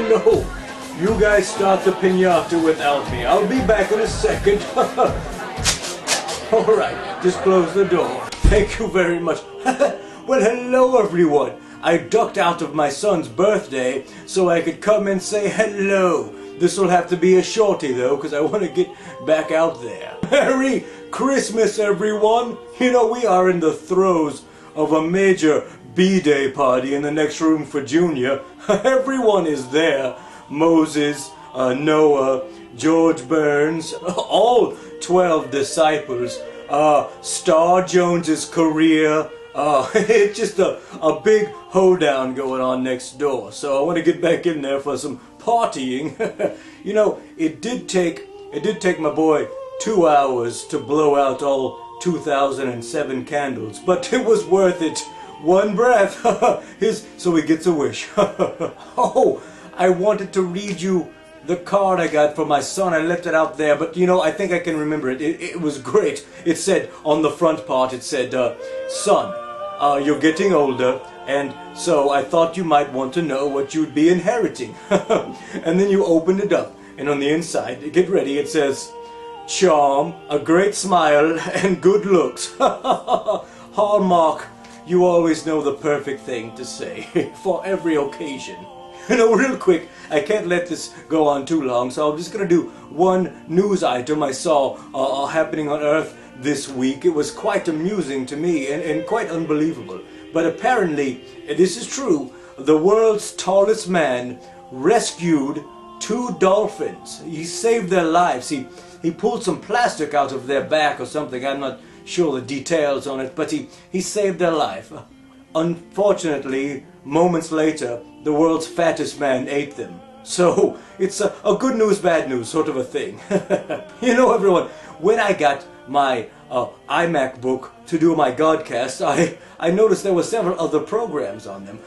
no. You guys start the piñata without me. I'll be back in a second. Alright, just close the door. Thank you very much. Well, hello everyone. I ducked out of my son's birthday so I could come and say hello. This will have to be a shorty though, because I want to get back out there. Merry Christmas, everyone! You know, we are in the throes of a major B-Day party in the next room for Junior. Everyone is there. Moses, Noah, George Burns, all 12 disciples, Star Jones's career. It's just a big hoedown going on next door. So I want to get back in there for some partying. You know, it did take my boy 2 hours to blow out all 2007 candles, but it was worth it. One breath. So he gets a wish. Oh, I wanted to read you the card I got for my son. I left it out there, but you know, I think I can remember it. It was great. It said, on the front part, it said, son, you're getting older, and so I thought you might want to know what you'd be inheriting. And then you opened it up, and on the inside, get ready, it says, charm, a great smile, and good looks. Hallmark, you always know the perfect thing to say for every occasion. You know, real quick, I can't let this go on too long, so I'm just going to do one news item I saw happening on Earth this week. It was quite amusing to me and quite unbelievable. But apparently, this is true, the world's tallest man rescued 2 dolphins. He saved their lives. He pulled some plastic out of their back or something. I'm not sure the details on it, but he saved their life. Unfortunately, moments later, the world's fattest man ate them. So, it's a good news, bad news sort of a thing. You know, everyone, when I got my iMac book to do my Godcast, I noticed there were several other programs on them.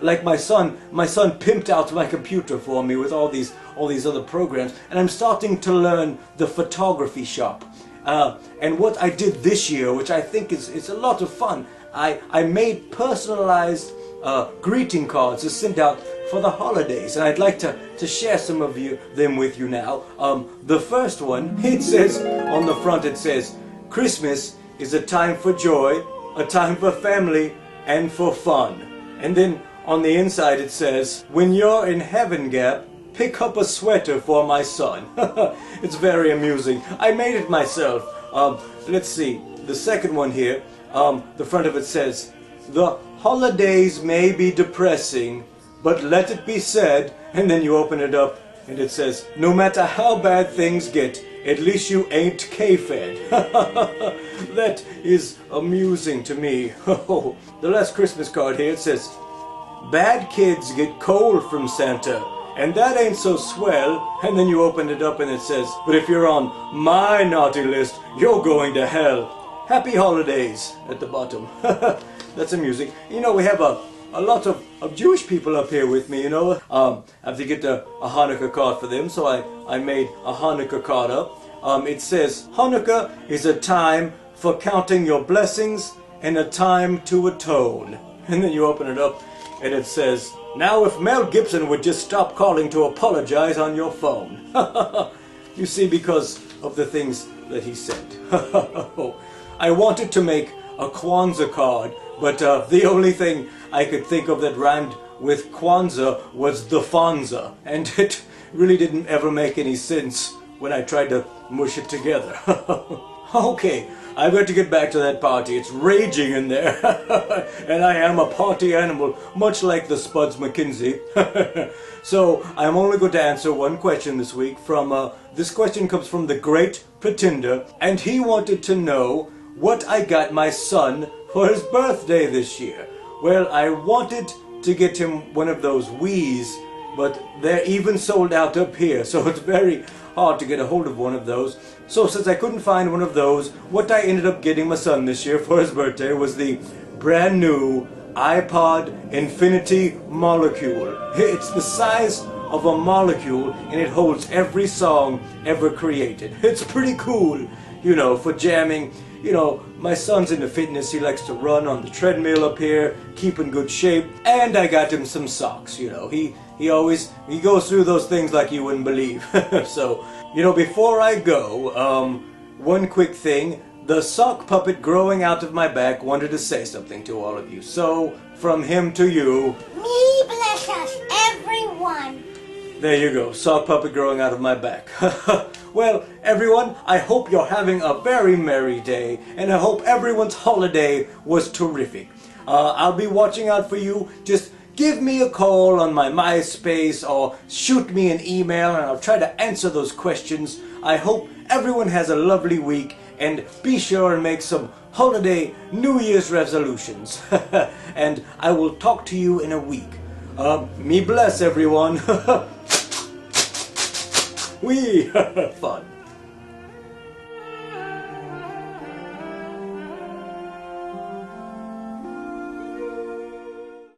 Like my son pimped out my computer for me with all these other programs, and I'm starting to learn the photography shop. And what I did this year, which I think is a lot of fun, I made personalized greeting cards to send out for the holidays, and I'd like to share some of them with you now. The first one, it says, on the front it says, Christmas is a time for joy, a time for family, and for fun. And then on the inside it says, when you're in Heaven Gap, pick up a sweater for my son. It's very amusing. I made it myself. Let's see, the second one here, the front of it says, the holidays may be depressing, but let it be said, and then you open it up and it says, no matter how bad things get, at least you ain't K-fed. That is amusing to me. The last Christmas card here, it says, bad kids get coal from Santa, and that ain't so swell. And then you open it up and it says, but if you're on my naughty list, you're going to hell. Happy holidays at the bottom. That's amusing. You know, we have a lot of Jewish people up here with me, you know. I have to get a Hanukkah card for them, so I made a Hanukkah card up. It says, Hanukkah is a time for counting your blessings and a time to atone. And then you open it up and it says, now if Mel Gibson would just stop calling to apologize on your phone. You see, because of the things that he said. I wanted to make a Kwanzaa card, but the only thing I could think of that rhymed with Kwanzaa was the Fonza, and it really didn't ever make any sense when I tried to mush it together. Okay, I've got to get back to that party. It's raging in there, and I am a party animal, much like the Spuds McKinsey. So I'm only going to answer one question this week. This question comes from the Great Pretender, and he wanted to know what I got my son for his birthday this year. Well, I wanted to get him one of those Wiis, but they're even sold out up here, so it's very hard to get a hold of one of those. So since I couldn't find one of those, what I ended up getting my son this year for his birthday was the brand new iPod Infinity Molecule. It's the size of a molecule, and it holds every song ever created. It's pretty cool, you know, for jamming. You know, my son's into fitness. He likes to run on the treadmill up here, keep in good shape, and I got him some socks, you know. He He goes through those things like you wouldn't believe. So, before I go, one quick thing. The sock puppet growing out of my back wanted to say something to all of you. So, from him to you. Me bless us, everyone. There you go, sock puppet growing out of my back. Well, everyone, I hope you're having a very merry day, and I hope everyone's holiday was terrific. I'll be watching out for you. Just give me a call on my MySpace or shoot me an email, and I'll try to answer those questions. I hope everyone has a lovely week, and be sure and make some holiday New Year's resolutions. And I will talk to you in a week. Me bless everyone. Fun.